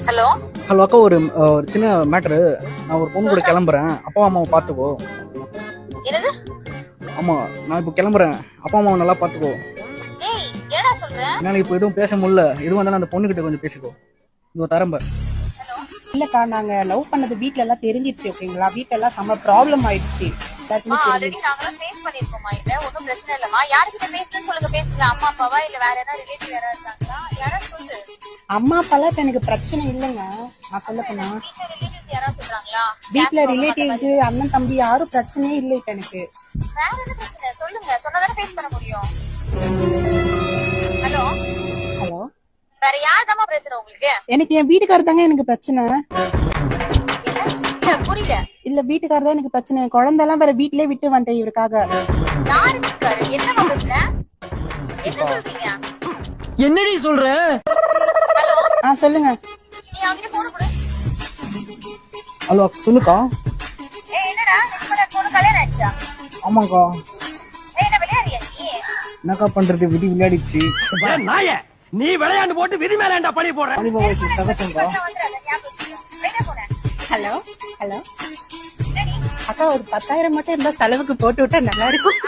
Hello hello அக்கா, ஒரு சின்ன மேட்ரு. நான் ஒரு பொண்ணு கூட கிளம்புறேன். அப்பா அம்மாவை பார்த்துக்கோ. என்னது? ஆமா, நான் இப்போ கிளம்புறேன். அப்பா அம்மாவை நல்லா பார்த்துக்கோ. ஏய், என்னடா சொல்ற? என்னால இப்போ எதுவும் பேச முடியல. எதுவும் வந்தாலும் அந்த பொண்ணு கிட்ட கொஞ்சம் பேசிக்கோ. இதோ தரம்ப. இல்லக்கா, நாங்க லவ் பண்ணது வீட்ல எல்லாம் தெரிஞ்சிருச்சு. ஓகேங்களா? வீட்ல எல்லாம் செம்ம ப்ராப்ளம் ஆயிடுச்சு. ஆல்ரெடி நாங்களும் ஃபேஸ் பண்ணிருக்கோமா? இல்ல ஒண்ணும் பிரச்சனை இல்லமா. யார்கிட்ட பேசணும்னு சொல்லுங்க, பேசலாம். அம்மா அப்பாவா இல்ல வேற ஏதாவது ரிலேட்டிவ் யாராவது இருக்காங்களா? யாராவது சொல்லு. அம்மா அப்பாலாம் இப்ப எனக்கு பிரச்சனை இல்லைங்க. நான் சொல்ல போனா வீட்ல ரிலேட்டிவ்ஸ் யாராவது சொல்றாங்களா? வீட்ல ரிலேட்டிவ்ஸ் அண்ணன் தம்பி யாரும் பிரச்சனையே இல்லை இப்ப எனக்கு. வேற என்ன பிரச்சனை சொல்லுங்க, சொன்னாதானே ஃபேஸ் பண்ண முடியும். ஹலோ ஹலோ, வேற யார் தான் பிரச்சனை உங்களுக்கு? எனக்கு என் வீட்டுக்காரர் தாங்க எனக்கு பிரச்சனை. இல்ல புரியல. இல்ல, வீட்டுக்காரர் தான் எனக்கு பிரச்சனை. குழந்தை எல்லாம் வேற வீட்லயே விட்டு வந்துட்டேன் இவருக்காக. யாரு இருக்காரு? என்ன பிரச்சனை? என்ன சொல்றீங்க? என்னடி சொல்ற? ஹலோ சொல்லுங்க. நீ அவங்கிட்ட போன் கொடு. ஹலோ சொல்லுக்கா. ஏய், என்னடா நிம்மதியா போன் கல்யாணம் ஆயிடுச்சா? ஆமாக்கா. ஏய், என்ன விளையாடியா நீ? என்னக்கா பண்றது, விதி விளையாடிச்சு. நாய, நீ விளையாண்டு போட்டு விதி மேலேண்டா பழி போடுற. சகச்சங்கா. வந்துடாத, ஞாபகம் வச்சுக்கோ. வெளிய போறேன். ஹலோ ஹலோ என்னடி? அக்கா, ஒரு 10,000 மட்டும் இருந்தா செலவுக்கு போட்டு விட்டா நல்லா இருக்கும்.